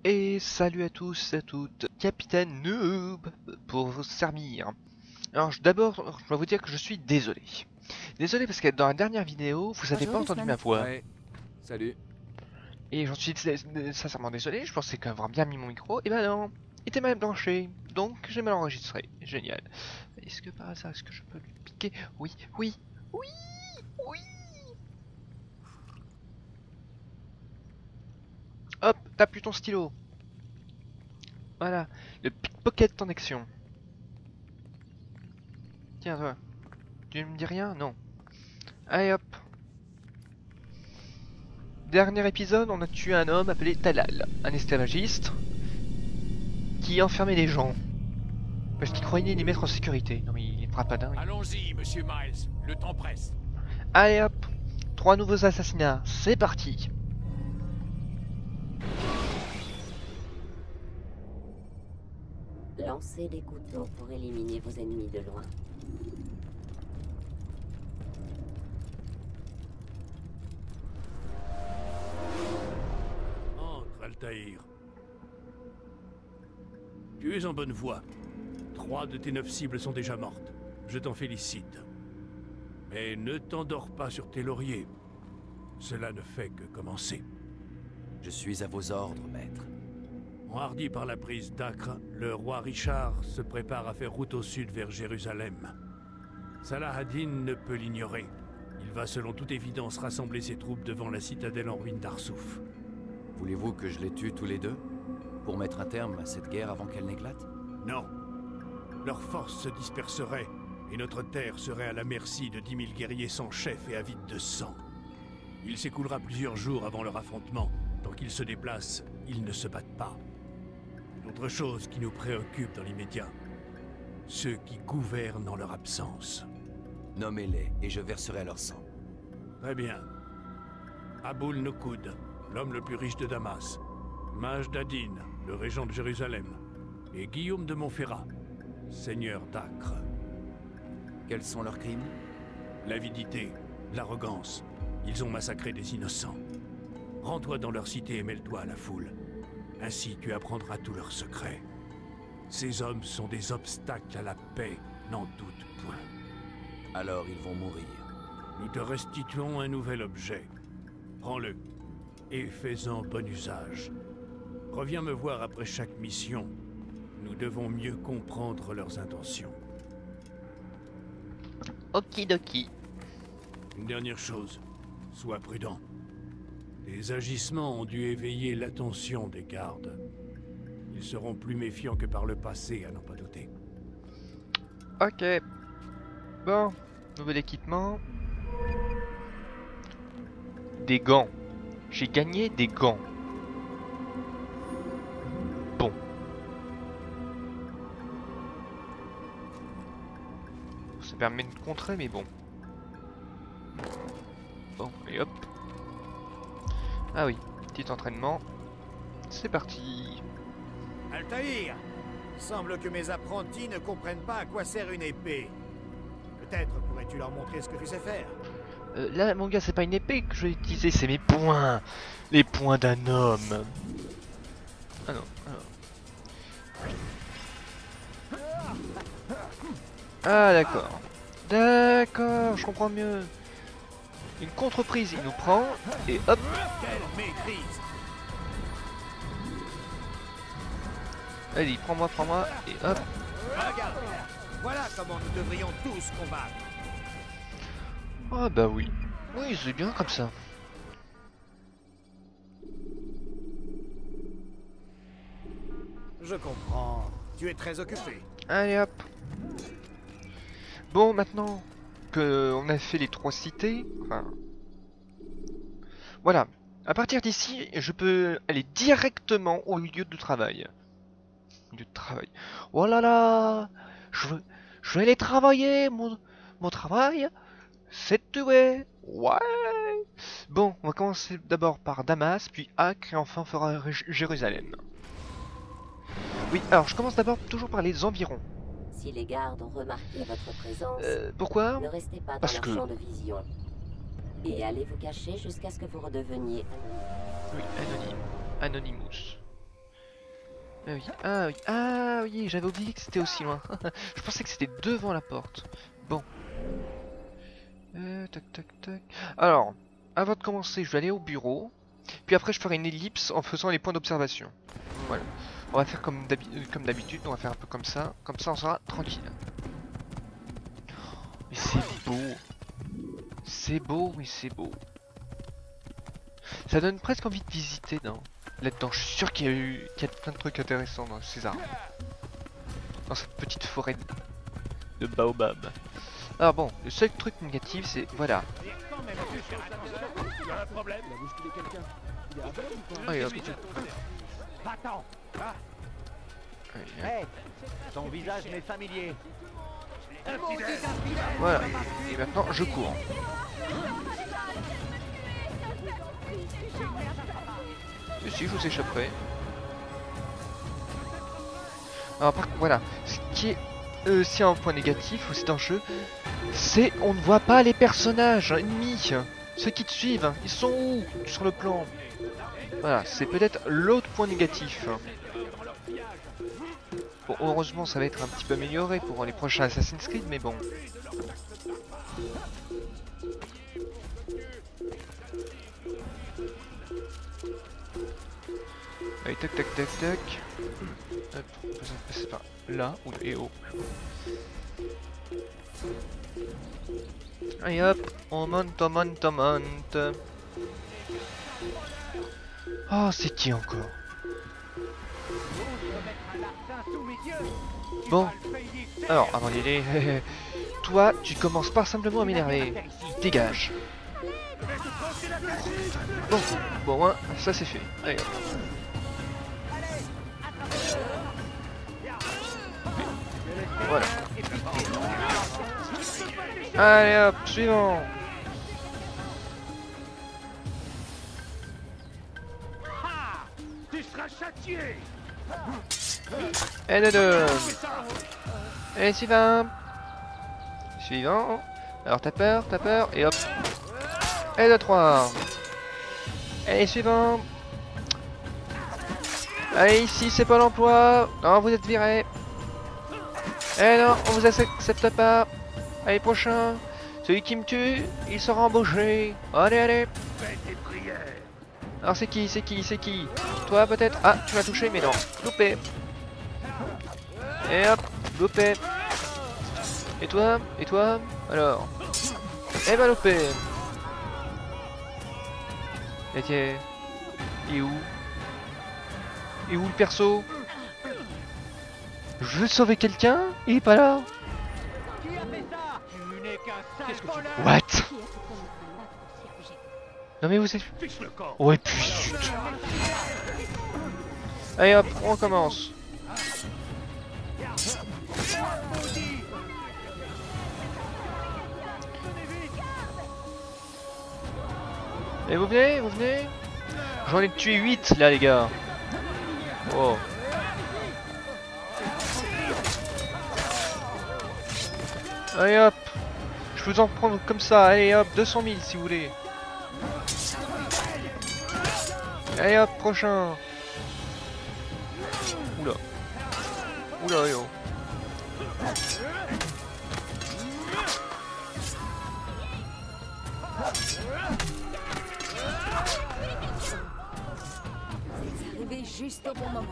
Et salut à tous et à toutes, Capitaine Noob pour vous servir. Alors d'abord, je dois vous dire que je suis désolé. Désolé parce que dans la dernière vidéo, vous n'avez Bonjour pas entendu ma Desmond. voix. Ouais, salut. Et j'en suis sincèrement désolé, je pensais qu'avoir bien mis mon micro, et ben non, il était mal branché. Donc j'ai mal enregistré, génial. Est-ce que par hasard, est-ce que je peux lui piquer? Oui, oui, oui, oui. Hop, tape plus ton stylo. Voilà, le pickpocket en action. Tiens toi, tu ne me dis rien? Non. Allez hop. Dernier épisode, on a tué un homme appelé Talal, un esclavagiste, qui enfermait les gens. Parce qu'il croyait les mettre en sécurité. Non mais il est pas dingue. Allons-y, monsieur Miles, le temps presse. Allez hop, 3 nouveaux assassinats, c'est parti. Lancez des couteaux pour éliminer vos ennemis de loin. Entre, Altaïr. Tu es en bonne voie. 3 de tes 9 cibles sont déjà mortes. Je t'en félicite. Mais ne t'endors pas sur tes lauriers. Cela ne fait que commencer. Je suis à vos ordres, maître. Enhardi par la prise d'Acre, le roi Richard se prépare à faire route au sud vers Jérusalem. Salah ad-Din ne peut l'ignorer. Il va selon toute évidence rassembler ses troupes devant la citadelle en ruine d'Arsouf. Voulez-vous que je les tue tous les deux? Pour mettre un terme à cette guerre avant qu'elle n'éclate? Non. Leurs forces se disperseraient, et notre terre serait à la merci de 10 000 guerriers sans chef et avides de sang. Il s'écoulera plusieurs jours avant leur affrontement. Tant qu'ils se déplacent, ils ne se battent pas. Autre chose qui nous préoccupe dans l'immédiat. Ceux qui gouvernent en leur absence. Nommez-les, et je verserai leur sang. Très bien. Aboul Nokoud, l'homme le plus riche de Damas. Majd ad-Din, le régent de Jérusalem. Et Guillaume de Montferrat, seigneur d'Acre. Quels sont leurs crimes? L'avidité, l'arrogance. Ils ont massacré des innocents. Rends-toi dans leur cité et mêle-toi à la foule. Ainsi tu apprendras tous leurs secrets. Ces hommes sont des obstacles à la paix, n'en doute point. Alors ils vont mourir. Nous te restituons un nouvel objet. Prends-le, et fais-en bon usage. Reviens me voir après chaque mission. Nous devons mieux comprendre leurs intentions. Okidoki. Une dernière chose, sois prudent. Tes agissements ont dû éveiller l'attention des gardes. Ils seront plus méfiants que par le passé, à n'en pas douter. Ok. Bon, nouvel équipement. Des gants. J'ai gagné des gants. Bon. Ça permet de contrer, mais bon. Bon, et hop. Ah oui, petit entraînement. C'est parti. Altaïr, il semble que mes apprentis ne comprennent pas à quoi sert une épée. Peut-être pourrais-tu leur montrer ce que tu sais faire. Là, mon gars, c'est pas une épée que je vais utiliser, c'est mes poings. Les poings d'un homme. Ah non, Ah d'accord. D'accord, je comprends mieux. Une contreprise, il nous prend, et hop. Quelle maîtrise! Allez, prends-moi, et hop. Regarde, voilà comment nous devrions tous combattre. Ah bah oui. Oui, c'est bien comme ça. Je comprends. Tu es très occupé. Allez hop. Bon, maintenant que on a fait les 3 cités, enfin, voilà. À partir d'ici, je peux aller directement au lieu de travail. Lieu de travail. Oh là là, je vais aller travailler mon travail. C'est tué. Ouais. Bon, on va commencer d'abord par Damas, puis Acre et enfin on fera Jérusalem. Oui, alors je commence d'abord toujours par les environs. Si les gardes ont remarqué votre présence, Pourquoi? ne restez pas dans Parce leur que... champ de vision. Et allez vous cacher jusqu'à ce que vous redeveniez Oui, anonyme. Anonymous. Ah oui, ah oui, ah oui, j'avais oublié que c'était aussi loin. Je pensais que c'était devant la porte. Bon. Tac tac tac. Alors, avant de commencer, je vais aller au bureau. Puis après, je ferai une ellipse en faisant les points d'observation. Voilà. On va faire comme d'habitude, on va faire un peu comme ça. Comme ça, on sera tranquille. Mais c'est beau. C'est beau, oui, c'est beau. Ça donne presque envie de visiter là-dedans. Je suis sûr qu'il y a plein de trucs intéressants dans ces arbres. Dans cette petite forêt de baobab. Alors bon, le seul truc négatif, c'est... Voilà. Allez, hop. Hey, ton visage m'est familier. Voilà. Et maintenant, je cours. Et si, je vous échapperai. Alors, voilà. Ce qui est aussi un point négatif aussi dans le jeu, c'est on ne voit pas les personnages ennemis. Ceux qui te suivent, ils sont où sur le plan? Voilà, c'est peut-être l'autre point négatif. Bon, heureusement, ça va être un petit peu amélioré pour les prochains Assassin's Creed, mais bon. Allez, tac, tac, tac, tac. Hop, on peut passer par là, ou et oh. Allez hop, on monte, on monte, on monte. Oh, c'est qui encore? Bon, alors, avant d'y aller, toi, tu commences pas simplement à m'énerver. Dégage. Bon, hein, ça c'est fait. Allez hop. Voilà. Allez hop, suivant. Tu seras châtié. Et de deux. Et suivant. Suivant. Alors t'as peur, et hop. Et de 3. Et suivant. Allez, ici c'est pas l'emploi. Non, vous êtes viré. Eh non, on vous accepte pas. Allez, prochain. Celui qui me tue, il sera embauché. Allez. Alors c'est qui? Toi peut-être? Ah, tu m'as touché, mais non. Loupé. Et hop, loupé. Et toi? Alors. Eh ben loupé. Et tiens. Et où le perso? Je veux sauver quelqu'un? Il est pas là. What? Non mais vous êtes... Ouais putain. Allez hop, on recommence. Et vous venez? J'en ai tué 8 là les gars. Oh. Allez hop. Je peux vous en prendre comme ça. Allez hop, 200 000 si vous voulez. Allez hop, prochain. Oula yo. Arrivé juste au bon moment.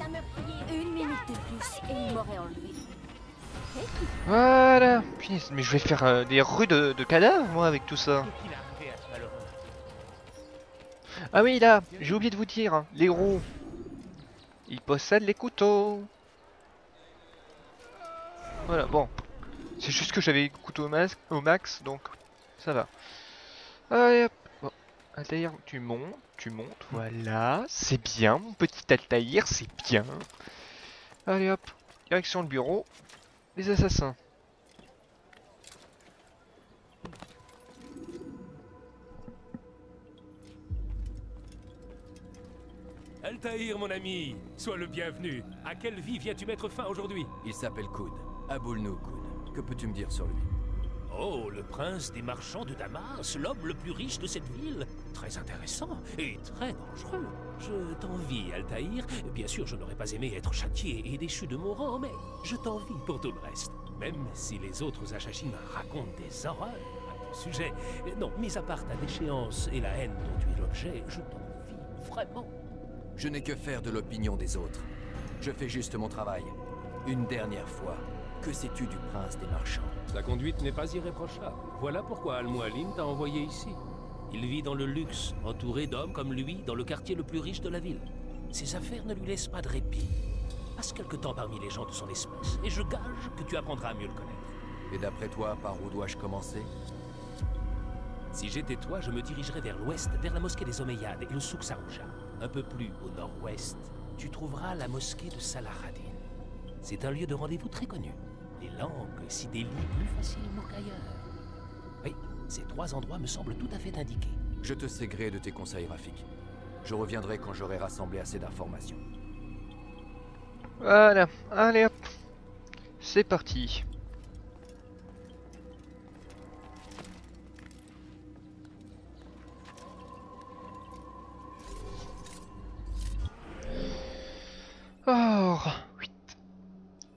Une minute de plus et il m'aurait enlevé. Voilà. Punaise, mais je vais faire des rues de cadavres moi avec tout ça. Ah oui là, j'ai oublié de vous dire, hein, les roues. Ils possèdent les couteaux. Voilà, bon. C'est juste que j'avais les couteaux au max, donc ça va. Allez hop. Bon. Altaïr, tu montes, voilà. C'est bien, mon petit Altaïr, c'est bien. Allez hop, direction le bureau. Les assassins. Altaïr, mon ami, sois le bienvenu. À quelle vie viens-tu mettre fin aujourd'hui? Il s'appelle Khun. Abul-Nu Khun. Que peux-tu me dire sur lui? Oh, le prince des marchands de Damas, l'homme le plus riche de cette ville. Très intéressant et très dangereux. Je t'envie, Altaïr. Bien sûr, je n'aurais pas aimé être châtié et déchu de mon rang, mais je t'envie pour tout le reste. Même si les autres Ashashim racontent des horreurs à ton sujet. Non, mis à part ta déchéance et la haine dont tu es l'objet, je t'envie vraiment. Je n'ai que faire de l'opinion des autres. Je fais juste mon travail. Une dernière fois, que sais-tu du prince des marchands? Sa conduite n'est pas irréprochable. Voilà pourquoi Al-Mualim t'a envoyé ici. Il vit dans le luxe, entouré d'hommes comme lui, dans le quartier le plus riche de la ville. Ses affaires ne lui laissent pas de répit. Passe quelque temps parmi les gens de son espèce, et je gage que tu apprendras à mieux le connaître. Et d'après toi, par où dois-je commencer? Si j'étais toi, je me dirigerais vers l'ouest, vers la mosquée des Omeyyades et le souk Sarouja. Un peu plus au nord-ouest, tu trouveras la mosquée de Salahadin. C'est un lieu de rendez-vous très connu. Les langues s'y délient plus facilement qu'ailleurs. Oui, ces 3 endroits me semblent tout à fait indiqués. Je te sais gré de tes conseils, Rafik. Je reviendrai quand j'aurai rassemblé assez d'informations. Voilà, allez hop. C'est parti. Or, 8.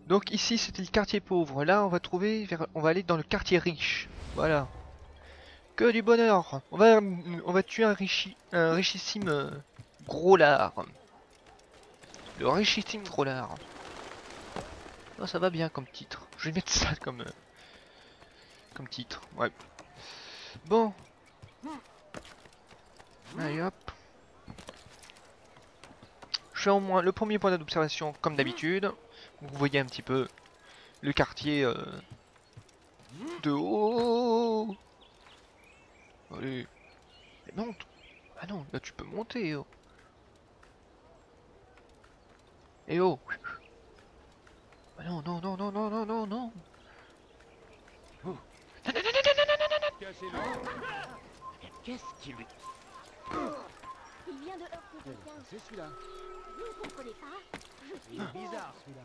Donc ici c'était le quartier pauvre. Là on va aller dans le quartier riche. Voilà. Que du bonheur. On va tuer un richissime gros lard. Le richissime gros lard. Oh, ça va bien comme titre. Je vais mettre ça comme titre. Ouais. Bon. Allez hop. Je fais au moins le premier point d'observation comme d'habitude. Vous voyez un petit peu le quartier de haut. Allez. Mais monte. Ah non, là tu peux monter. Oh. Et oh. Ah non, non, non, non, non, non, non, non. Oh. Non, non, non, non, non, non, non, non. Qu'est-ce qui lui... Il vient de heurter quelqu'un. C'est celui-là. Vous ne comprenez pas? Je Il est bizarre, celui-là.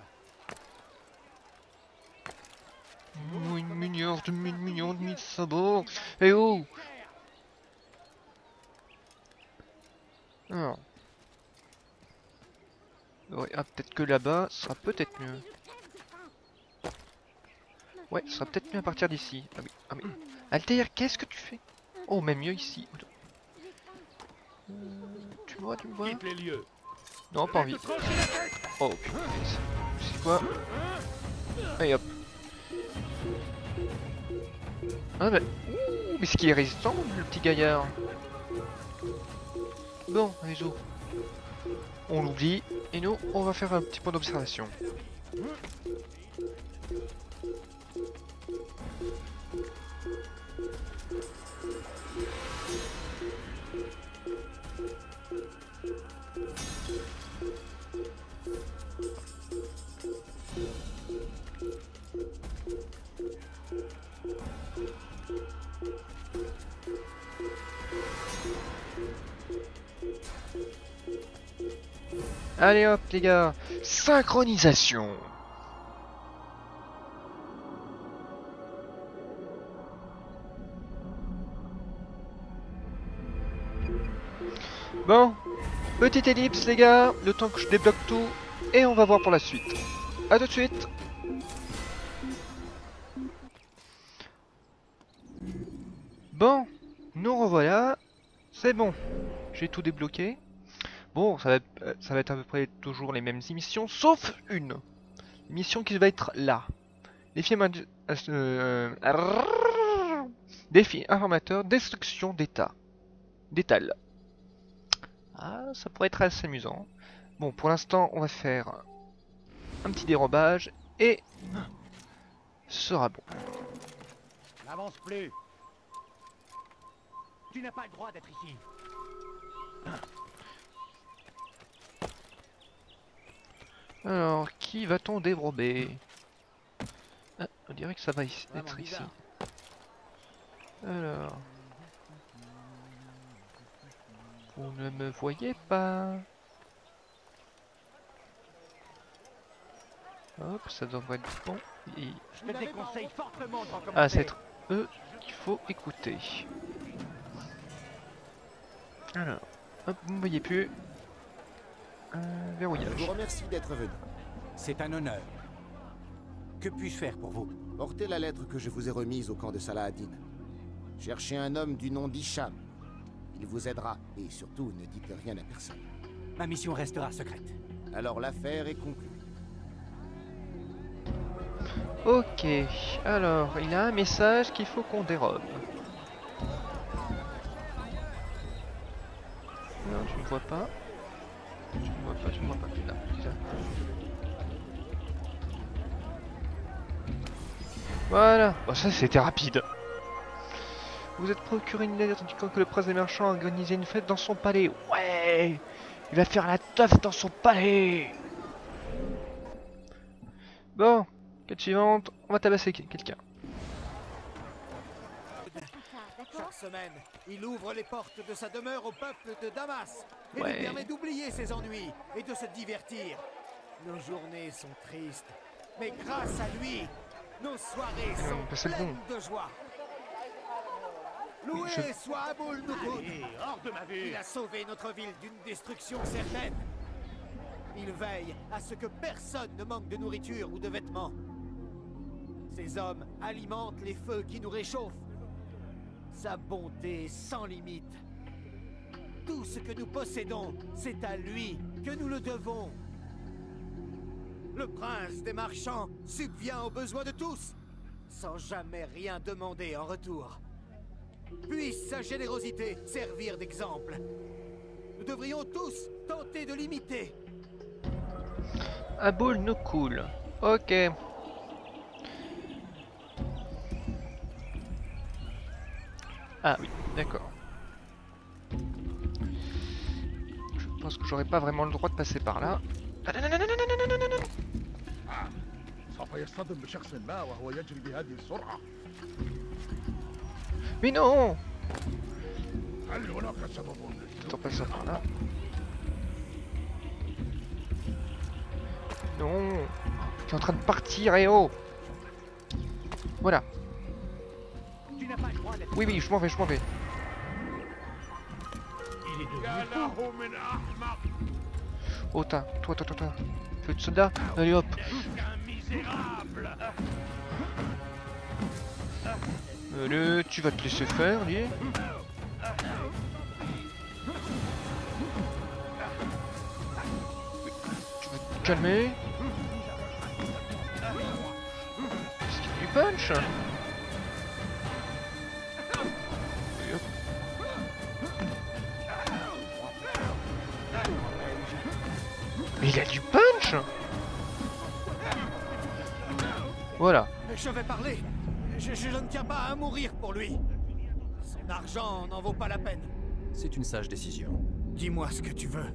Une million de mille sabots. Et oh. Alors. Ouais, ah, peut-être que là-bas, ce sera peut-être mieux. Ouais, ce sera peut-être mieux à partir d'ici. Ah oui, ah oui. Altair, qu'est-ce que tu fais? Oh, même mieux ici. Tu me vois? Quitte les lieux. Non, pas envie. Oh, putain. C'est quoi? Allez hop. Ah bah... Ouh, mais c'est qu'il est résistant, le petit gaillard. Bon, allez, zo. On l'oublie. Et nous, on va faire un petit point d'observation. Allez hop les gars, synchronisation. Bon, petite ellipse les gars, le temps que je débloque tout, et on va voir pour la suite. A tout de suite. Bon, nous revoilà, c'est bon, j'ai tout débloqué. Bon, ça va être à peu près toujours les mêmes émissions, sauf une mission qui va être là. Défi informateur, destruction d'état. D'étal. Ah, ça pourrait être assez amusant. Bon, pour l'instant, on va faire un petit dérobage et ce sera bon. N'avance plus. Tu n'as pas le droit d'être ici. Alors, qui va-t-on dérober? Ah, on dirait que ça va être ici. Alors... Vous ne me voyez pas. Hop, ça devrait être bon. Et... Je te déconseille fortement de recommencer. Ah, eux qu'il faut écouter. Alors, hop, vous ne voyez plus. Je vous Verrouillage. remercie d'être venu. C'est un honneur. Que puis-je faire pour vous? Portez la lettre que je vous ai remise au camp de Salah-ad-Din. Cherchez un homme du nom d'Hicham. Il vous aidera. Et surtout, ne dites rien à personne. Ma mission restera secrète. Alors l'affaire est conclue. Ok, alors il a un message qu'il faut qu'on dérobe. Non, tu me vois pas. Tu me vois pas, tu me vois pas. Là, là. Voilà, bon, ça c'était rapide. Vous êtes procuré une lettre indiquant que le prince des marchands a organisé une fête dans son palais. Ouais, il va faire la teuf dans son palais. Bon, quête suivante, on va tabasser quelqu'un. Chaque semaine, il ouvre les portes de sa demeure au peuple de Damas et Ouais. lui permet d'oublier ses ennuis et de se divertir. Nos journées sont tristes, mais grâce à lui, nos soirées bah, sont c'est pleines bon. de joie. Loué soit Aboul Noukoud. Hors de ma vue! Il a sauvé notre ville d'une destruction certaine. Il veille à ce que personne ne manque de nourriture ou de vêtements. Ces hommes alimentent les feux qui nous réchauffent. Sa bonté est sans limite. Tout ce que nous possédons, c'est à lui que nous le devons. Le prince des marchands subvient aux besoins de tous, sans jamais rien demander en retour. Puisse sa générosité servir d'exemple. Nous devrions tous tenter de l'imiter. Aboul no cool. Ok. Ah oui, d'accord. Je pense que j'aurais pas vraiment le droit de passer par là. Ah, non, non, non, non, non, non, non, non, non, non. سوف يصطدم بشخص ما وهو يجري بهذه السرعة. Mais non! هل هناك سبب Attends, passe par là. Non! Tu es en train de partir, eh oh! Voilà. Tu n'as pas le droit d'être... Oui, oui, je m'en vais, je m'en vais. Il est devenu له من أحمق. Oh, toi. Feu de soldat? Allez hop! un misérable! Allez, tu vas te laisser faire, dis. Tu vas te calmer. Est-ce qu'il y a du punch? Et hop. Mais il a du punch! Voilà. Je vais parler. Je ne tiens pas à mourir pour lui. Son argent n'en vaut pas la peine. C'est une sage décision. Dis-moi ce que tu veux.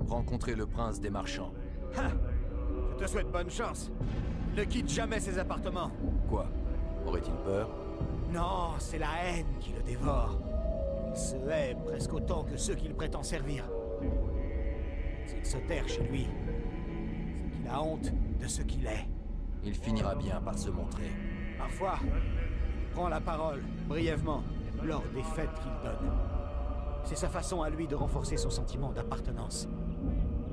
Rencontrer le prince des marchands. Ha! Je te souhaite bonne chance. Ne quitte jamais ses appartements. Quoi? Aurait-il peur? Non, c'est la haine qui le dévore. Il se hait presque autant que ceux qu'il prétend servir. S'il se terre chez lui, c'est qu'il a honte de ce qu'il est. Il finira bien par se montrer. Parfois, il prend la parole, brièvement, lors des fêtes qu'il donne. C'est sa façon à lui de renforcer son sentiment d'appartenance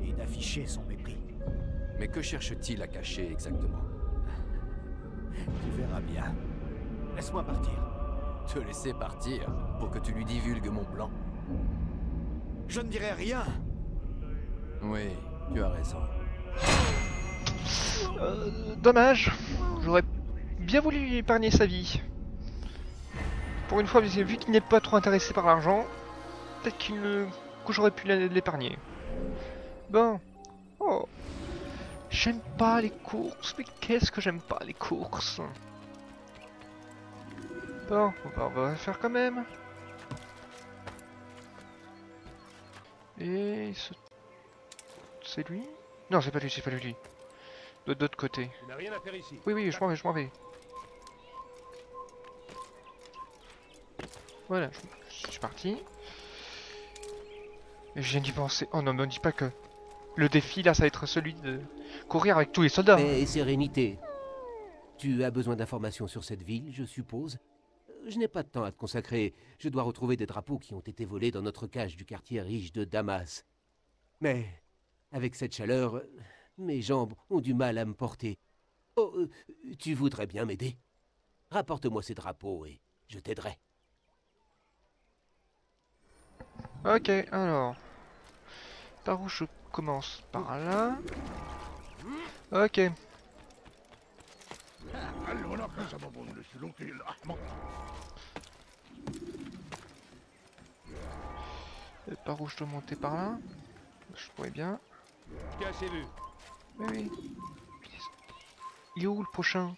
et d'afficher son mépris. Mais que cherche-t-il à cacher exactement? Tu verras bien. Laisse-moi partir. Te laisser partir pour que tu lui divulgues mon plan? Je ne dirai rien. Oui, tu as raison. Dommage. J'aurais bien voulu lui épargner sa vie. Pour une fois, vu qu'il n'est pas trop intéressé par l'argent, peut-être que j'aurais pu l'épargner. Bon. Oh. J'aime pas les courses, mais qu'est-ce que j'aime pas les courses. Bon, on va faire quand même. Et c'est lui? Non, c'est pas lui. De l'autre côté. Tu n'as rien à faire ici. Oui, je m'en vais. Voilà, je suis parti. Et je viens d'y penser. Oh non, me dis pas que le défi là, ça va être celui de courir avec tous les soldats. Mais sérénité. Tu as besoin d'informations sur cette ville, je suppose? je n'ai pas de temps à te consacrer. Je dois retrouver des drapeaux qui ont été volés dans notre cage du quartier riche de Damas. Mais, avec cette chaleur, mes jambes ont du mal à me porter. Oh, tu voudrais bien m'aider? Rapporte-moi ces drapeaux et je t'aiderai. Ok, alors. Par où je commence? Par là. Ok. Et par où je dois monter? Par là? Je pourrais bien. Cassez vu. Oui, oui. Il est où le prochain?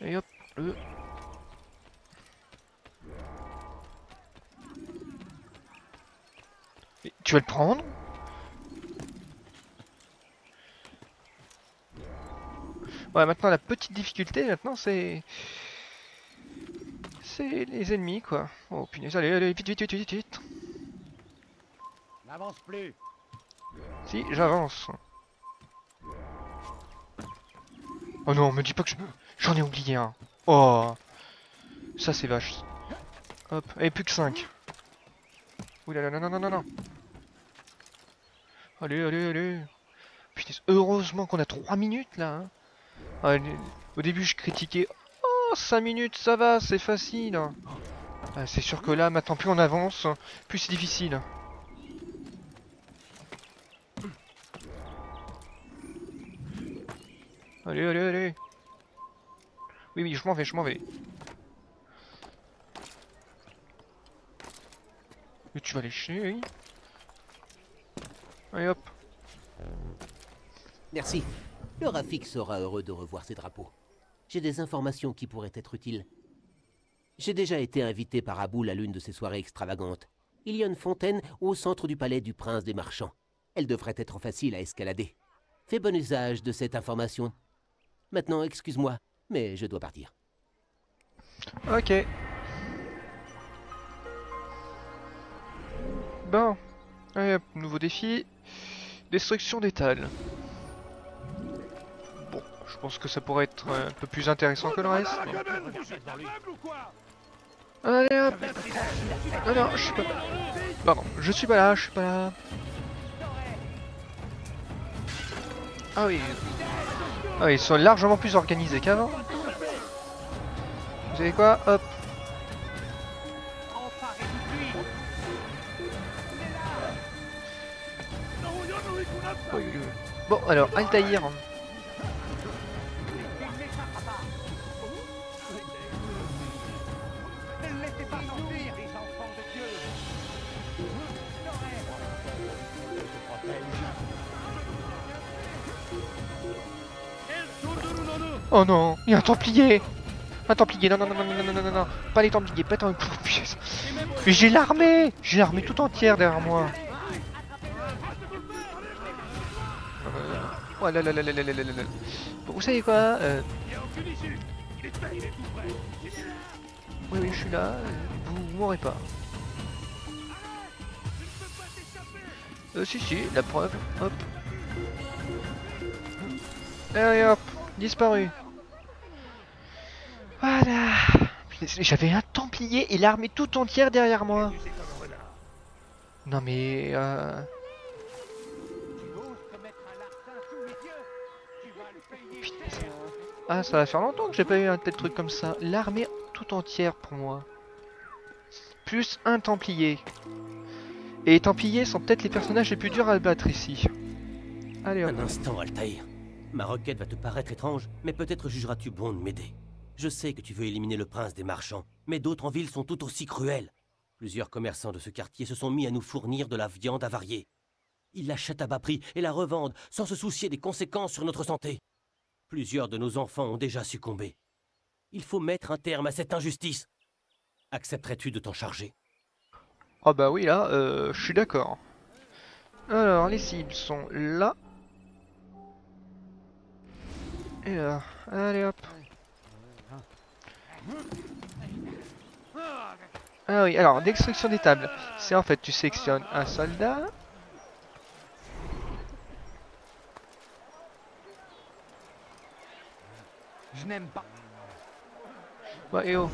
Et hop, le... Et tu vas le prendre? Ouais, maintenant la petite difficulté, maintenant c'est les ennemis quoi. Oh punaise, allez, allez, vite, vite, vite, vite, vite. N'avance plus. Si, j'avance. Oh non, me dis pas que j'en ai oublié un. Oh, ça c'est vache. Hop, et plus que 5. Ouh là là, non, non, non, non, non. Allez, allez, allez. Putain, heureusement qu'on a 3 minutes là. Hein. Allez, au début je critiquais. Oh, 5 minutes, ça va, c'est facile. Ah, c'est sûr que là, maintenant plus on avance, plus c'est difficile. Allez, allez, allez. Oui, oui, je m'en vais, je m'en vais. Et tu vas lécher, oui. Allez hop. Merci. Le Rafik sera heureux de revoir ces drapeaux. J'ai des informations qui pourraient être utiles. J'ai déjà été invité par Aboul à l'une de ces soirées extravagantes. Il y a une fontaine au centre du palais du prince des marchands. Elle devrait être facile à escalader. Fais bon usage de cette information. Maintenant, excuse-moi, mais je dois partir. Ok. Bon. Allez hop, nouveau défi. Destruction d'étals. Bon, je pense que ça pourrait être un peu plus intéressant que le reste. Allez hop. Non, non, je suis pas... Pardon, je suis pas là, je suis pas là. Ah oui. Ah oui, ils sont largement plus organisés qu'avant. Vous savez quoi? Hop. Bon, alors, Altaïr. Oh non, il y a un Templier. Un Templier, non, non, non, non, non, non, non, non, non, pas les Templiers, pas un coup. Mais j'ai l'armée tout entière derrière moi. Oh là là là là là là là là. Bon, vous savez quoi Oui, oui, je suis là, vous mourrez pas. Si, la preuve, hop. Allez hop, disparu. Voilà. J'avais un Templier et l'armée tout entière derrière moi. Non mais Ah, ça va faire longtemps que j'ai pas eu un tel truc comme ça. L'armée tout entière pour moi. Plus un Templier. Et les Templiers sont peut-être les personnages les plus durs à battre ici. Allez hop. Un instant, Altaïr. Ma requête va te paraître étrange, mais peut-être jugeras-tu bon de m'aider. Je sais que tu veux éliminer le prince des marchands, mais d'autres en ville sont tout aussi cruels. Plusieurs commerçants de ce quartier se sont mis à nous fournir de la viande avariée. Ils l'achètent à bas prix et la revendent sans se soucier des conséquences sur notre santé. Plusieurs de nos enfants ont déjà succombé. Il faut mettre un terme à cette injustice. Accepterais-tu de t'en charger? Oh bah oui, là, je suis d'accord. Alors, les cibles sont là. Et là, allez hop. Ah oui, alors, destruction des tables. C'est en fait, tu sélectionnes un soldat. Je n'aime pas. Bah, et oh.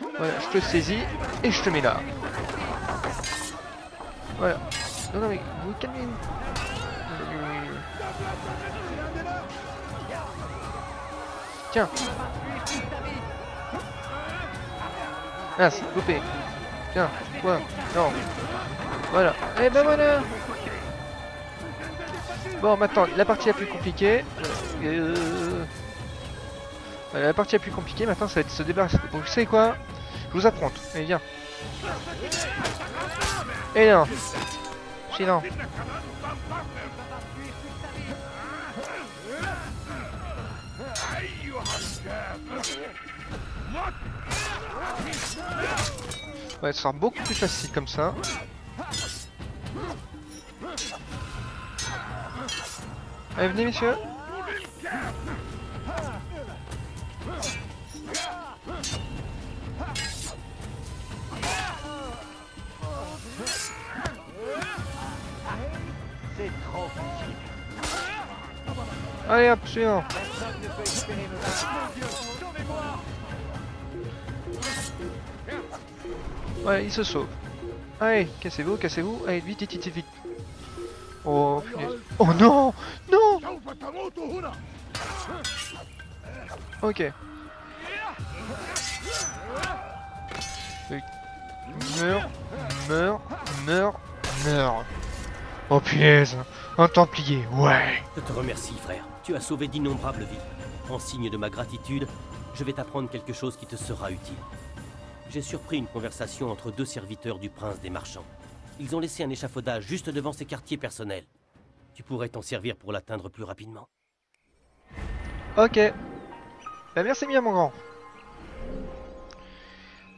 Voilà, je te saisis et je te mets là. Voilà. Non, non, mais vous calmez. Tiens. Ah, c'est coupé. Tiens, quoi? Non. Voilà. Et ben voilà. Bon, maintenant, la partie la plus compliquée. Voilà, la partie la plus compliquée, maintenant, ça va être de se débarrasser. Donc, vous savez quoi? Je vous affronte. Allez, viens. Et non. Sinon. Ouais, ça sera beaucoup plus facile comme ça. Allez, venez, messieurs. C'est trop facile. Allez, hop, suivant. Personne ne peut espérer me battre. Ouais, il se sauve. Allez, cassez-vous, cassez-vous. Allez, vite, vite, vite, vite. Oh, punaise. Oh non! Non! Ok. Meurs, meurs, meurs, meurs. Oh punaise! Un templier, ouais! Je te remercie, frère. Tu as sauvé d'innombrables vies. En signe de ma gratitude, je vais t'apprendre quelque chose qui te sera utile. J'ai surpris une conversation entre deux serviteurs du prince des marchands. Ils ont laissé un échafaudage juste devant ses quartiers personnels. Tu pourrais t'en servir pour l'atteindre plus rapidement. Ok. Bah, merci bien, mon grand.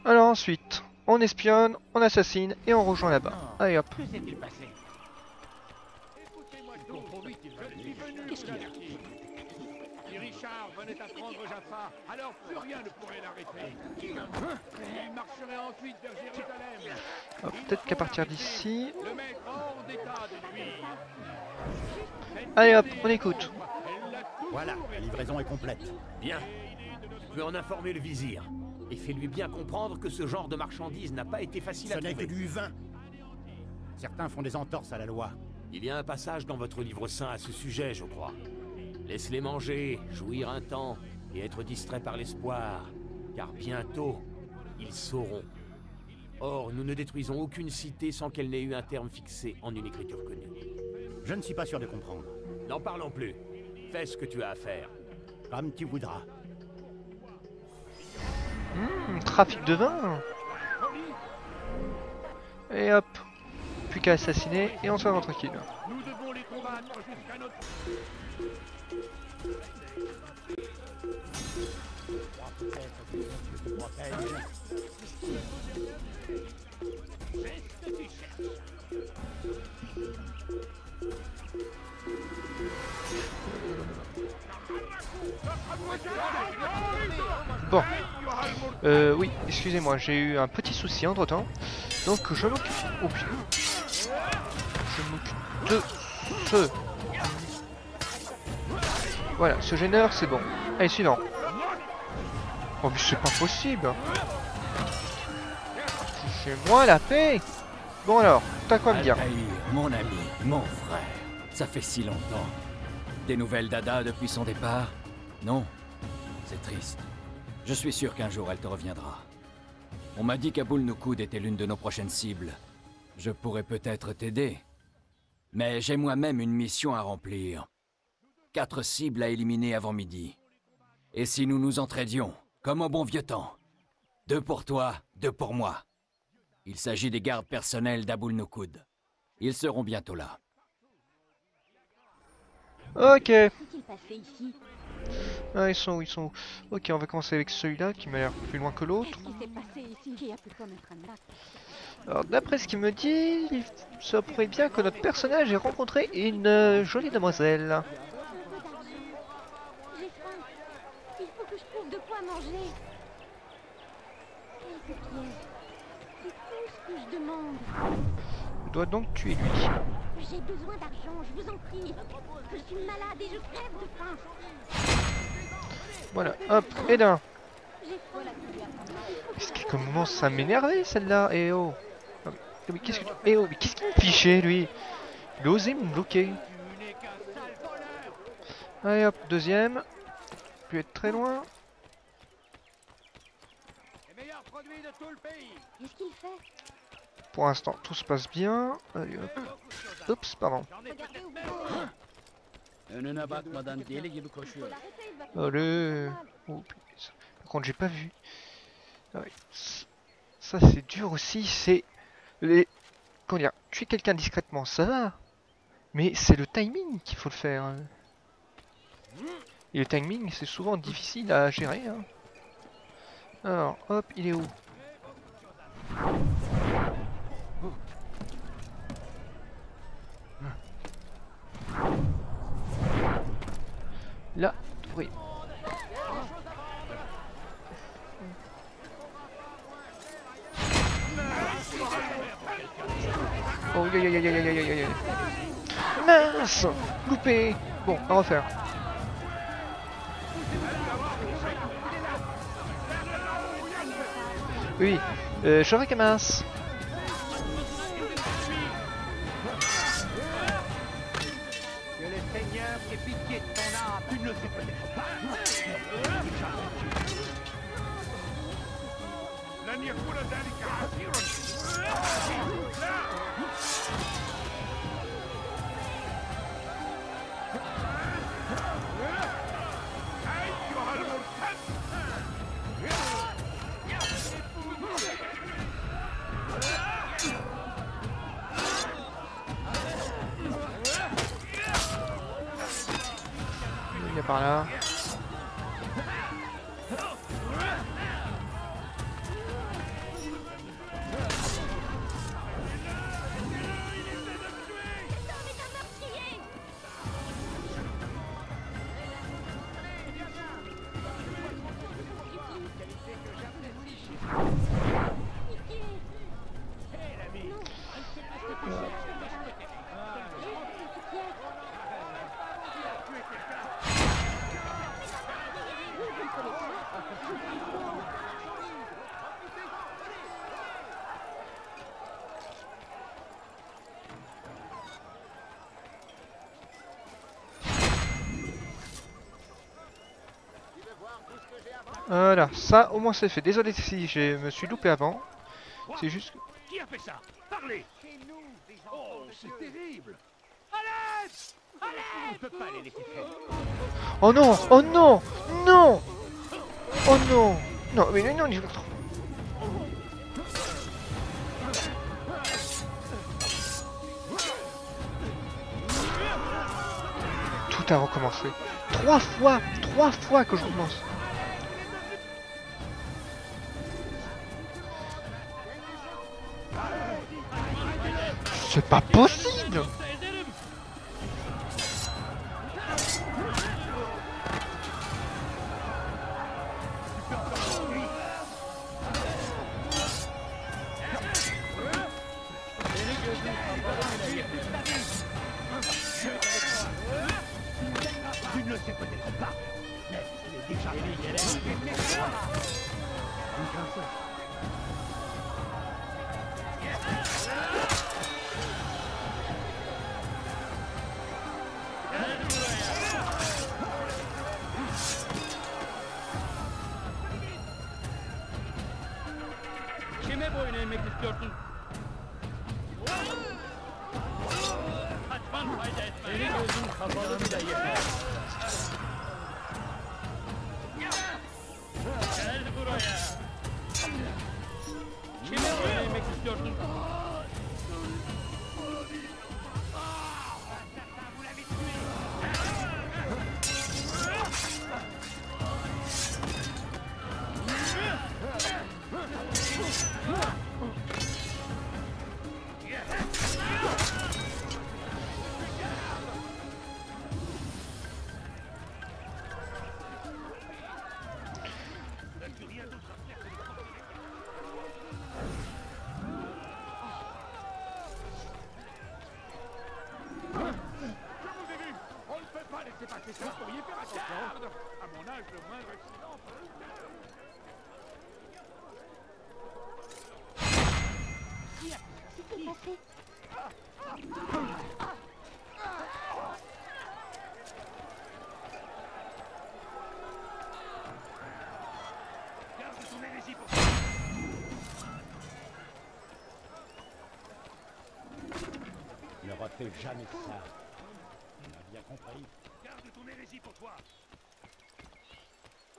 Alors ensuite, on espionne, on assassine et on rejoint là-bas. Allez hop. Que s'est-il passé? Qu'est-ce qu'il a? Si Richard venait à prendre Jaffa, alors plus rien ne pourrait l'arrêter. Il marcherait ensuite vers Jérusalem. Peut-être qu'à partir d'ici... Le mettre hors d'état de nuire. Allez hop, on écoute. Voilà, la livraison est complète. Bien. Tu peux en informer le vizir. Et fais-lui bien comprendre que ce genre de marchandise n'a pas été facile à Ce n'est que trouver. du vin. Certains font des entorses à la loi. Il y a un passage dans votre livre saint à ce sujet, je crois. Laisse-les manger, jouir un temps, et être distrait par l'espoir, car bientôt, ils sauront. Or, nous ne détruisons aucune cité sans qu'elle n'ait eu un terme fixé en une écriture connue. Je ne suis pas sûr de comprendre. N'en parlons plus. Fais ce que tu as à faire. Comme tu voudras. Trafic de vin. Et hop. Plus qu'à assassiner et on se va tranquille. Nous devons les combattre jusqu'à notre... Bon. Oui, excusez-moi, j'ai eu un petit souci entre temps. Donc je m'occupe... Oh putain. Je m'occupe de ce... Voilà, ce gêneur, c'est bon. Allez, suivant. Oh mais c'est pas possible. C'est moi la paix. Bon alors, t'as quoi à me dire? Altaïr, mon ami, mon frère. Ça fait si longtemps. Des nouvelles d'Ada depuis son départ? Non. C'est triste. Je suis sûr qu'un jour elle te reviendra. On m'a dit qu'Aboul Noukoud était l'une de nos prochaines cibles. Je pourrais peut-être t'aider. Mais j'ai moi-même une mission à remplir. 4 cibles à éliminer avant midi. Et si nous nous entraidions, comme au bon vieux temps? 2 pour toi, 2 pour moi. Il s'agit des gardes personnels d'Aboul Noukoud. Ils seront bientôt là. Ok. Qu'est-il passé ici? Ah, ils sont où? Ils sont où? Ok, on va commencer avec celui-là qui m'a l'air plus loin que l'autre. Qu'est-ce qui s'est passé ici? Qui a pu commettre un acte? Alors, d'après ce qu'il me dit, il se pourrait bien que notre personnage ait rencontré une jolie demoiselle. J'ai faim. Il faut que je trouve de quoi manger. Quelques pièces. C'est tout ce que je demande. Je dois donc tuer lui. J'ai besoin d'argent, je vous en prie. Je suis malade et je crève de faim. Voilà, hop, et d'un. J'ai faim. Est-ce qu'à un moment ça m'énervait celle-là? Eh oh. Mais qu'est-ce que tu... Eh oh, mais qu'est-ce qu'il me fichait lui? Il a osé me bloquer. Allez hop, deuxième. Pu être très loin. Qu'est-ce qu'il fait? Pour l'instant, tout se passe bien. Allez hop. Oups, pardon. Allez. Oh, putain. Par contre, j'ai pas vu. Ah oui. Ça, c'est dur aussi. C'est les... Comment dire? Tuer quelqu'un discrètement, ça va. Mais c'est le timing qu'il faut le faire. Et le timing, c'est souvent difficile à gérer. Hein. Alors, hop, il est où? Là, oui. Oh, aïe aïe aïe aïe aïe aïe aïe. Mince! Loupé! Bon, à refaire. Oui, je recommence. Que le Seigneur ait pitié de ton âme. Tu ne le sais peut-être pas. Il est par là. Voilà, ça au moins c'est fait. Désolé si je me suis loupé avant. C'est juste que... Qui a fait ça? Parlez! Oh, c'est terrible! À l'aide! À l'aide! On ne peut pas les laisser faire. Oh non! Oh non! Non! Oh non! Non, mais non, il faut trop. Tout a recommencé. 3 fois que je recommence. C'est pas possible! Tu ne le sais peut-être pas, mais il est déjà... Kime boyun eğmek istiyorsun? Kaçman fayda etmez. Seni gözün kapalı bile yeter. Gel buraya. Kime boyun eğmek istiyorsun? le moindre accident. Qu'est-ce qui s'est passé? Garde ton hérésie pour Ne refais jamais ça. On a bien compris. Garde ton hérésie pour toi.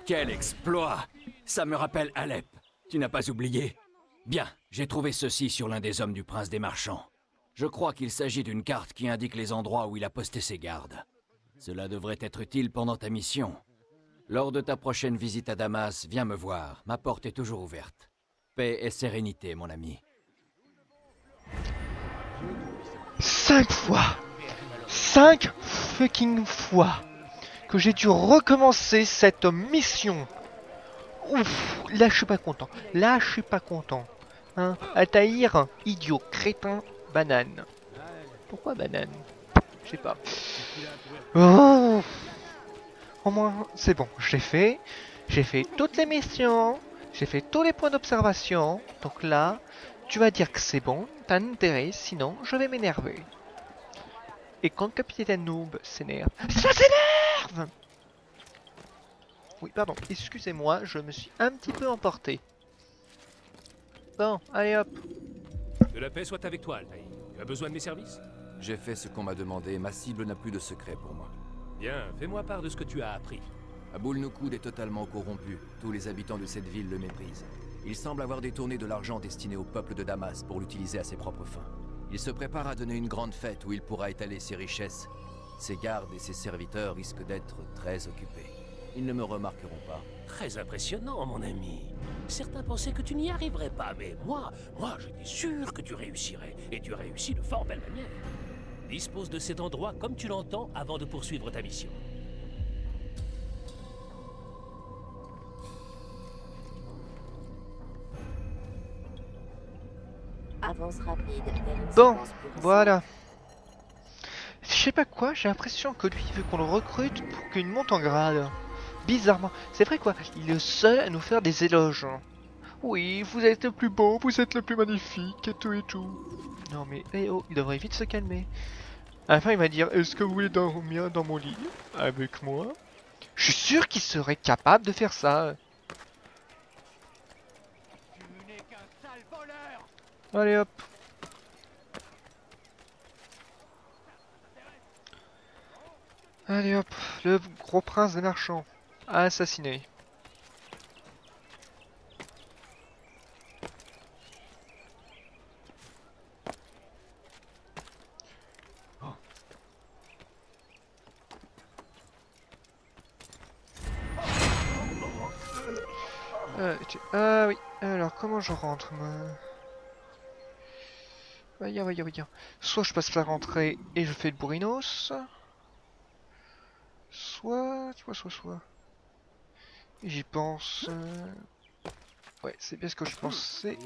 Quel exploit! Ça me rappelle Alep. Tu n'as pas oublié? Bien, j'ai trouvé ceci sur l'un des hommes du prince des marchands. Je crois qu'il s'agit d'une carte qui indique les endroits où il a posté ses gardes. Cela devrait être utile pendant ta mission. Lors de ta prochaine visite à Damas, viens me voir. Ma porte est toujours ouverte. Paix et sérénité, mon ami. 5 fois 5 fucking fois que j'ai dû recommencer cette mission. Ouf, là je suis pas content. Là je suis pas content. Hein, Altaïr, idiot, crétin, banane. Pourquoi banane? Je sais pas. Oh, au moins, c'est bon, j'ai fait toutes les missions, j'ai fait tous les points d'observation. Donc là, tu vas dire que c'est bon, t'as un intérêt, sinon je vais m'énerver. Et quand le capitaine Noob s'énerve, ça s'énerve! Oui, pardon, excusez-moi, je me suis un petit peu emporté. Bon, allez hop. Que la paix soit avec toi, Altaïr. Tu as besoin de mes services? J'ai fait ce qu'on m'a demandé, ma cible n'a plus de secret pour moi. Bien, fais-moi part de ce que tu as appris. Aboul Noukoud est totalement corrompu. Tous les habitants de cette ville le méprisent. Il semble avoir détourné de l'argent destiné au peuple de Damas pour l'utiliser à ses propres fins. Il se prépare à donner une grande fête où il pourra étaler ses richesses. Ses gardes et ses serviteurs risquent d'être très occupés. Ils ne me remarqueront pas. Très impressionnant, mon ami. Certains pensaient que tu n'y arriverais pas, mais moi, j'étais sûr que tu réussirais. Et tu réussis de fort belle manière. Dispose de cet endroit comme tu l'entends avant de poursuivre ta mission. Avance rapide vers une Bon, séquence plus récente. voilà. Je sais pas quoi, j'ai l'impression que lui veut qu'on le recrute pour qu'il monte en grade. Bizarrement. C'est vrai quoi, il est le seul à nous faire des éloges. Oui, vous êtes le plus beau, vous êtes le plus magnifique, et tout et tout. Non mais, eh oh, il devrait vite se calmer. À la fin il va dire, est-ce que vous voulez dormir dans mon lit avec moi? Je suis sûr qu'il serait capable de faire ça. Tu n'es qu'un sale voleur. Allez hop. Allez hop, le gros prince des marchands. Assassiné. Ah oui, alors comment je rentre moi? Voyons. Soit je passe la rentrée et je fais le bourrinos. Soit. J'y pense. Ouais, c'est bien ce que je pensais.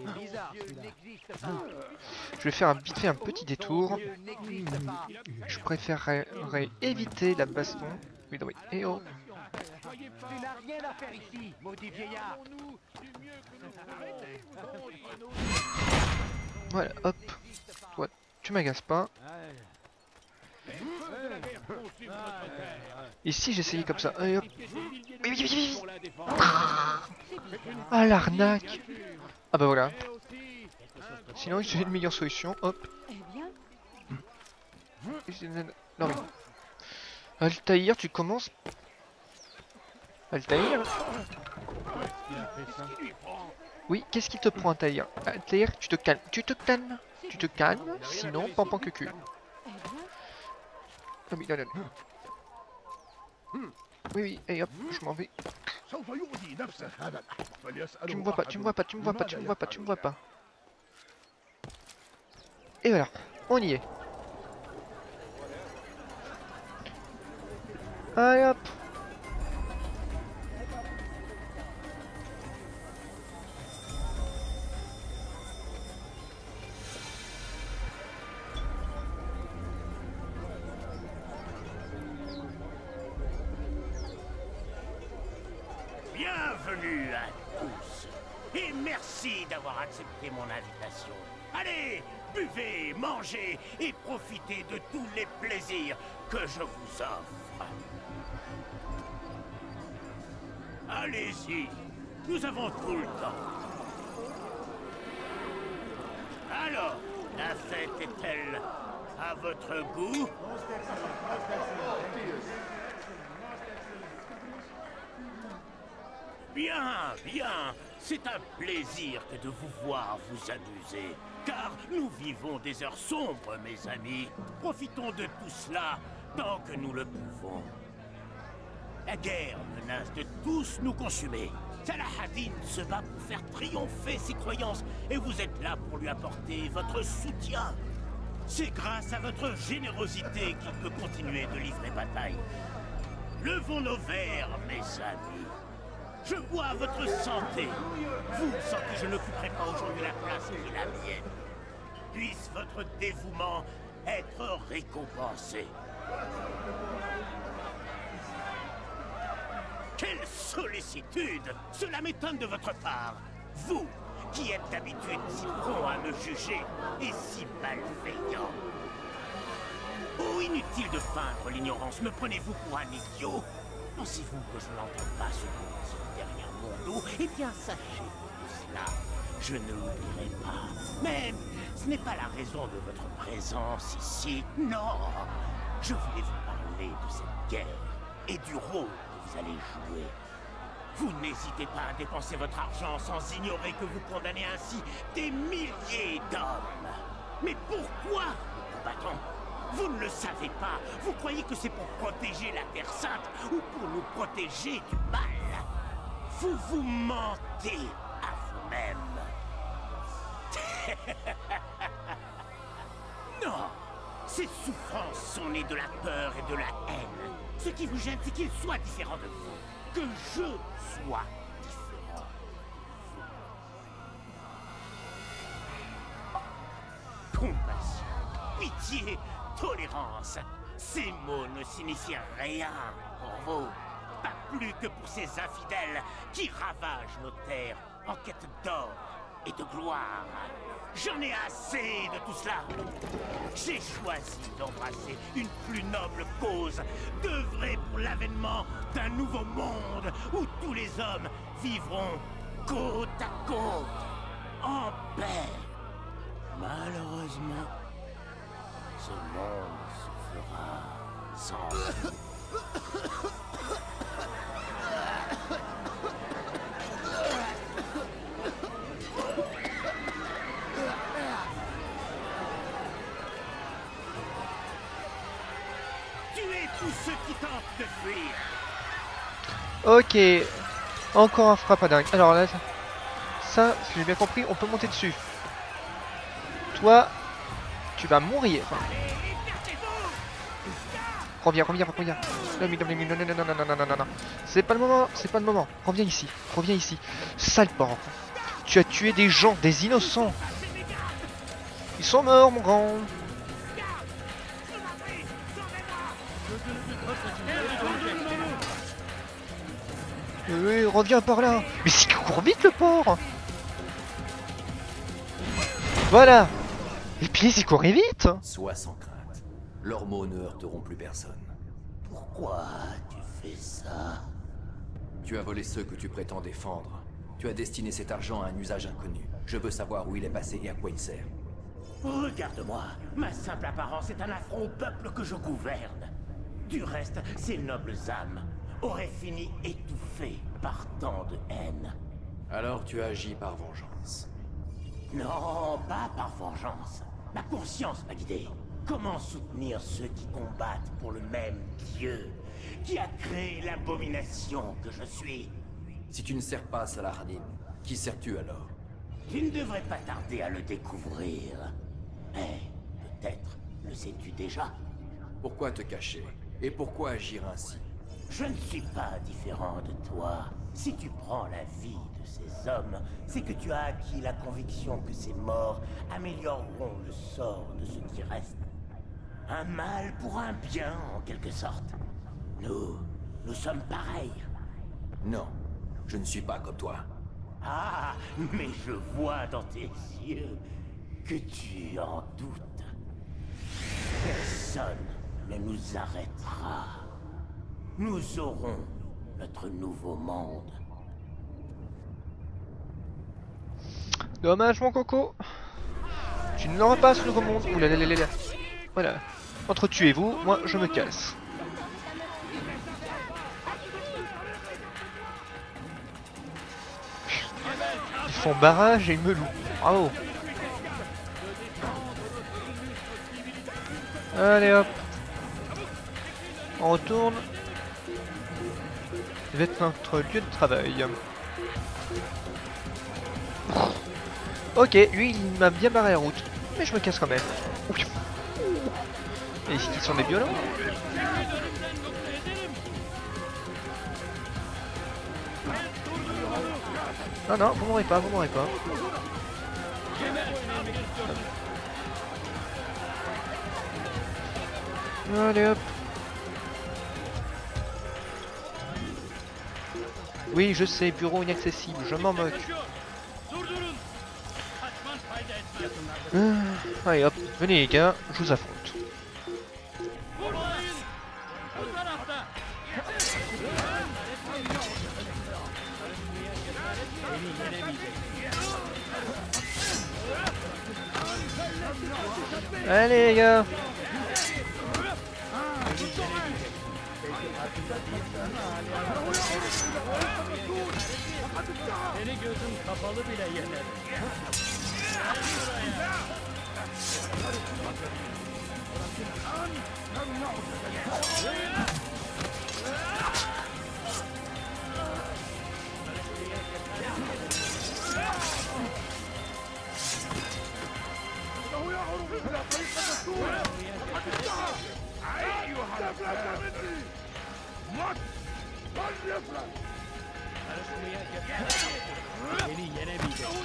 Je vais faire vite fait un petit détour. Je préférerais éviter la baston. Oui, oui. Et oh. Tu n'as rien à faire ici, maudit vieillard. Voilà, hop. Ouais, tu m'agaces pas. Et si j'essayais comme ça, hop. Oui. Ah l'arnaque. Ah bah voilà. Sinon j'ai une meilleure solution, hop. Non mais. Altaïr, tu commences. Altaïr. Oui, qu'est-ce qui te prend Altaïr? Altaïr, tu te calmes. Tu te calmes, sinon pampan que cul. Oh, non. Oui, et hop, je m'en vais. Tu me vois pas. Et voilà, on y est. Allez hop. bienvenue à tous. Et merci d'avoir accepté mon invitation. Allez, buvez, mangez et profitez de tous les plaisirs que je vous offre. Allez-y, nous avons tout le temps. Alors, la fête est-elle à votre goût? Bien, bien. C'est un plaisir que de vous voir vous amuser. Car nous vivons des heures sombres, mes amis. Profitons de tout cela tant que nous le pouvons. La guerre menace de tous nous consumer. Salah-ad-Din se bat pour faire triompher ses croyances et vous êtes là pour lui apporter votre soutien. C'est grâce à votre générosité qu'il peut continuer de livrer bataille. Levons nos verres, mes amis. Je bois à votre santé, vous sans que je n'occuperai pas aujourd'hui la place qui est la mienne. Puisse votre dévouement être récompensé. Quelle sollicitude! Cela m'étonne de votre part. Vous, qui êtes d'habitude si prompt à me juger et si malveillant. Oh, inutile de feindre l'ignorance. Me prenez-vous pour un idiot? Pensez-vous que je n'entends pas ce que vous dites derrière mon dos? Eh bien, sachez tout cela. Je ne l'oublierai pas. Même, ce n'est pas la raison de votre présence ici. Non! Je voulais vous parler de cette guerre et du rôle que vous allez jouer. Vous n'hésitez pas à dépenser votre argent sans ignorer que vous condamnez ainsi des milliers d'hommes. Mais pourquoi nous combattons? Vous ne le savez pas. Vous croyez que c'est pour protéger la Terre Sainte ou pour nous protéger du mal? Vous vous mentez à vous-même. Non! Ces souffrances sont nées de la peur et de la haine. Ce qui vous gêne, c'est qu'il soit différent de vous. Que je sois différent. Compassion, pitié, tolérance. Ces mots ne signifient rien pour vous. Pas plus que pour ces infidèles qui ravagent nos terres en quête d'or et de gloire. J'en ai assez de tout cela. J'ai choisi d'embrasser une plus noble cause, d'œuvrer pour l'avènement d'un nouveau monde où tous les hommes vivront côte à côte, en paix. Malheureusement, ce monde se fera sans... Tuez tous ceux qui tentent de fuir. Ok. Encore un frappe à dingue. Alors là, ça, si j'ai bien compris, on peut monter dessus. Toi, tu vas mourir. Enfin, reviens. Non. C'est pas le moment, Reviens ici. Sale porc. Tu as tué des gens, des innocents. Ils sont morts, mon grand. Oui, reviens par là. Mais c'est qu'il court vite, le porc. Voilà. Et puis il courait vite. Sois sans crainte. Leurs mots ne heurteront plus personne. Pourquoi tu fais ça? Tu as volé ceux que tu prétends défendre. Tu as destiné cet argent à un usage inconnu. Je veux savoir où il est passé et à quoi il sert. Regarde-moi. Ma simple apparence est un affront au peuple que je gouverne. Du reste, ces nobles âmes auraient fini étouffées par tant de haine. Alors tu as agi par vengeance. Non, pas par vengeance. Ma conscience m'a guidé. Comment soutenir ceux qui combattent pour le même Dieu qui a créé l'abomination que je suis? Si tu ne sers pas Salah-ad-Din, qui sers-tu alors? Tu ne devrais pas tarder à le découvrir. Mais peut-être le sais-tu déjà? Pourquoi te cacher? Et pourquoi agir ainsi? Je ne suis pas différent de toi. Si tu prends la vie de ces hommes, c'est que tu as acquis la conviction que ces morts amélioreront le sort de ceux qui restent. Un mal pour un bien, en quelque sorte. Nous sommes pareils. Non. Je ne suis pas comme toi. Ah, mais je vois dans tes yeux que tu en doutes. Personne ne nous arrêtera. Nous aurons notre nouveau monde. Dommage mon coco. Tu ne l'auras pas ce nouveau monde. Ouh là là là là là. Voilà. Entre tu et vous, moi je me casse. Ils font barrage et ils me louent. Bravo. Allez hop. On retourne. Je vais être notre lieu de travail. Ok, lui il m'a bien barré la route. Mais je me casse quand même. Ouh. Et ici qui sont des violents. Non, non, vous m'aurez pas, vous m'aurez pas. Allez hop. Oui, je sais, bureau inaccessible, je m'en moque. Allez hop, venez les gars, je vous affronte. Allez les gars. Seni gözüm kapalı bile yener. Seni yenemeyecek.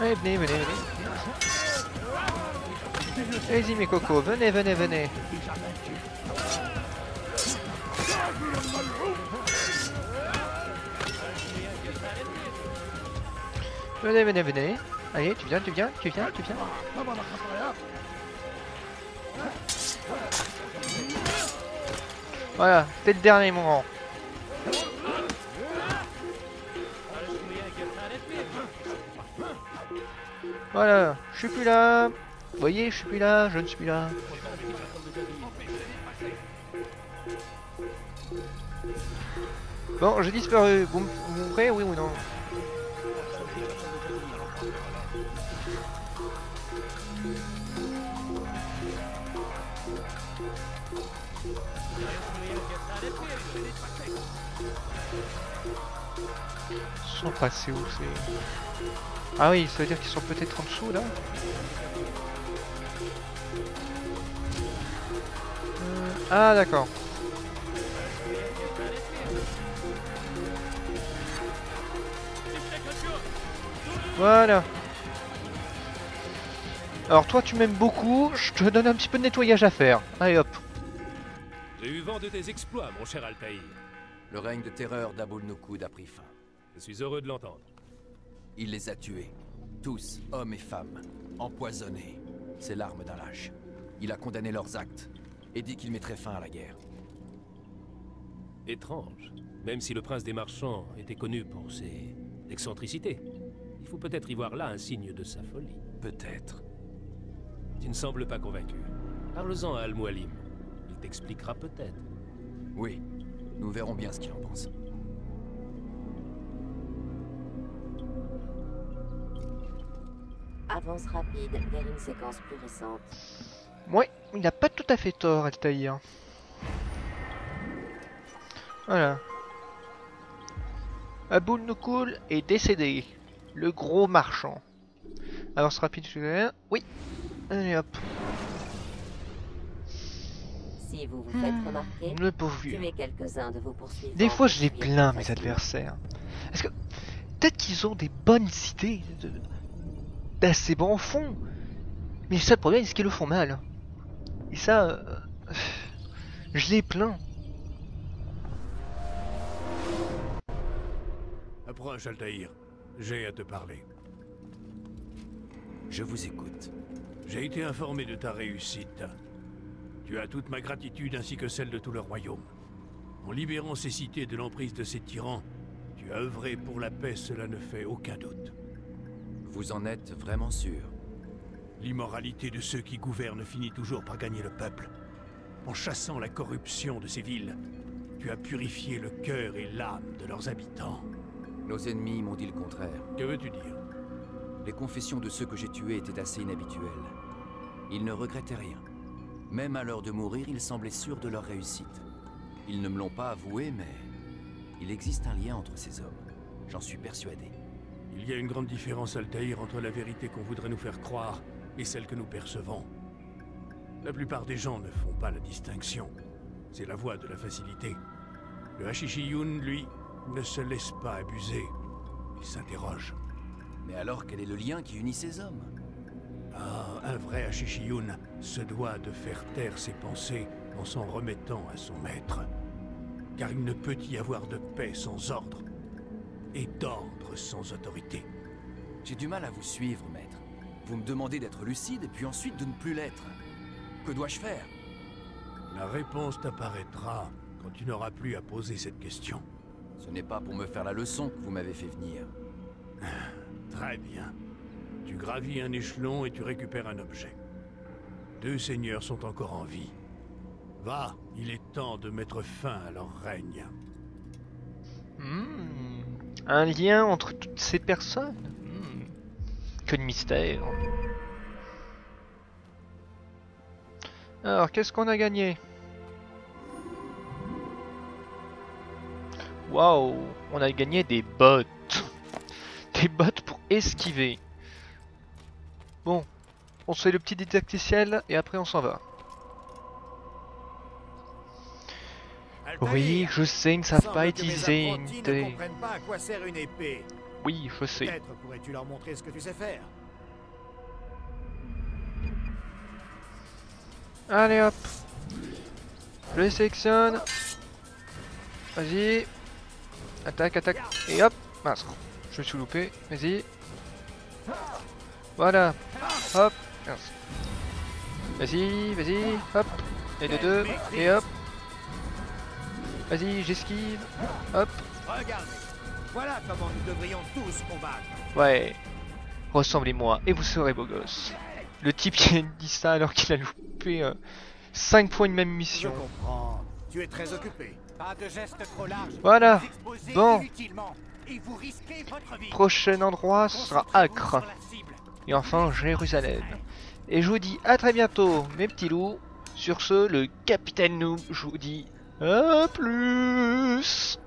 Allez, venez, venez, venez. Allez-y mes cocos, venez, venez, venez. Venez, venez, venez. Allez, tu viens, tu viens, tu viens, tu viens. Voilà, c'est le dernier moment. Voilà, je suis plus là. Vous voyez, je suis plus là, je ne suis plus là. Bon, j'ai disparu. Vous m'ouvrez, oui ou non? Ils sont passés où c'est? Ah oui, ça veut dire qu'ils sont peut-être en dessous là. Ah d'accord. Voilà. Alors toi tu m'aimes beaucoup, je te donne un petit peu de nettoyage à faire. Allez hop. J'ai eu vent de tes exploits, mon cher Altaïr. Le règne de terreur d'Abul Nukud a pris fin. Je suis heureux de l'entendre. Il les a tués. Tous, hommes et femmes. Empoisonnés. C'est l'arme d'un lâche. Il a condamné leurs actes et dit qu'il mettrait fin à la guerre. Étrange. Même si le prince des marchands était connu pour ses excentricités. Il faut peut-être y voir là un signe de sa folie. Peut-être. Tu ne sembles pas convaincu. Parle-en à Al-Mualim. Il t'expliquera peut-être. Oui. Nous verrons bien ce qu'il en pense. Avance rapide vers une séquence plus récente. Ouais, il n'a pas tout à fait tort, Altaïr. Voilà. Abul Nukud est décédé. Le gros marchand. Avance rapide, oui. Allez hop. Si vous vous faites remarquer, le pauvre vieux. tuez quelques-uns de vos poursuivants. Des fois, je les pour fuir plains, plus mes facilement. adversaires. Est-ce que peut-être qu'ils ont des bonnes idées, d'assez bon fond, mais le seul problème, c'est qu'ils le font mal. Et ça, je les plains. Approche, Altaïr. J'ai à te parler. Je vous écoute. J'ai été informé de ta réussite. Tu as toute ma gratitude ainsi que celle de tout le royaume. En libérant ces cités de l'emprise de ces tyrans, tu as œuvré pour la paix, cela ne fait aucun doute. Vous en êtes vraiment sûr? L'immoralité de ceux qui gouvernent finit toujours par gagner le peuple. En chassant la corruption de ces villes, tu as purifié le cœur et l'âme de leurs habitants. Nos ennemis m'ont dit le contraire. Que veux-tu dire? Les confessions de ceux que j'ai tués étaient assez inhabituelles. Ils ne regrettaient rien. Même à l'heure de mourir, ils semblaient sûrs de leur réussite. Ils ne me l'ont pas avoué, mais il existe un lien entre ces hommes. J'en suis persuadé. Il y a une grande différence, Altaïr, entre la vérité qu'on voudrait nous faire croire et celle que nous percevons. La plupart des gens ne font pas la distinction. C'est la voie de la facilité. Le Hashishiyun, lui, ne se laisse pas abuser. Il s'interroge. Mais alors, quel est le lien qui unit ces hommes? Ah, un vrai Hashishiyun se doit de faire taire ses pensées en s'en remettant à son maître. Car il ne peut y avoir de paix sans ordre, et d'ordre sans autorité. J'ai du mal à vous suivre, maître. Vous me demandez d'être lucide, et puis ensuite de ne plus l'être. Que dois-je faire? La réponse t'apparaîtra quand tu n'auras plus à poser cette question. Ce n'est pas pour me faire la leçon que vous m'avez fait venir. Très bien. Tu gravis un échelon et tu récupères un objet. 2 seigneurs sont encore en vie. Va, il est temps de mettre fin à leur règne. Un lien entre toutes ces personnes. Que de mystère. Alors, qu'est-ce qu'on a gagné? Waouh, on a gagné des bottes. Des bottes pour esquiver. Bon, on se fait le petit didacticiel et après on s'en va. Oui, je sais, ils ne savent pas utiliser une Ils ne unité. comprennent pas à quoi sert une épée. Oui, je sais. Peut-être pourrais-tu leur montrer ce que tu sais faire. Allez hop. Je les sélectionne. Vas-y. Attaque, attaque. Et hop. Mince. Je me suis loupé. Vas-y. Voilà. Hop. Mince. Vas-y, vas-y. Hop. Et de 2. Et hop. Vas-y, j'esquive. Hop. Regardez. Voilà comment nous devrions tous combattre. Ouais. Ressemblez-moi et vous serez beau gosse. Le type qui dit ça alors qu'il a loupé 5 fois une même mission. Je comprends. Tu es très occupé. Pas de gestes trop larges. Voilà. Vous exposez Bon. inutilement et vous risquez votre vie. Prochain endroit, ce sera Acre. Et enfin, Jérusalem. Et je vous dis à très bientôt, mes petits loups. Sur ce, le Capitaine Noob, je vous dis à plus.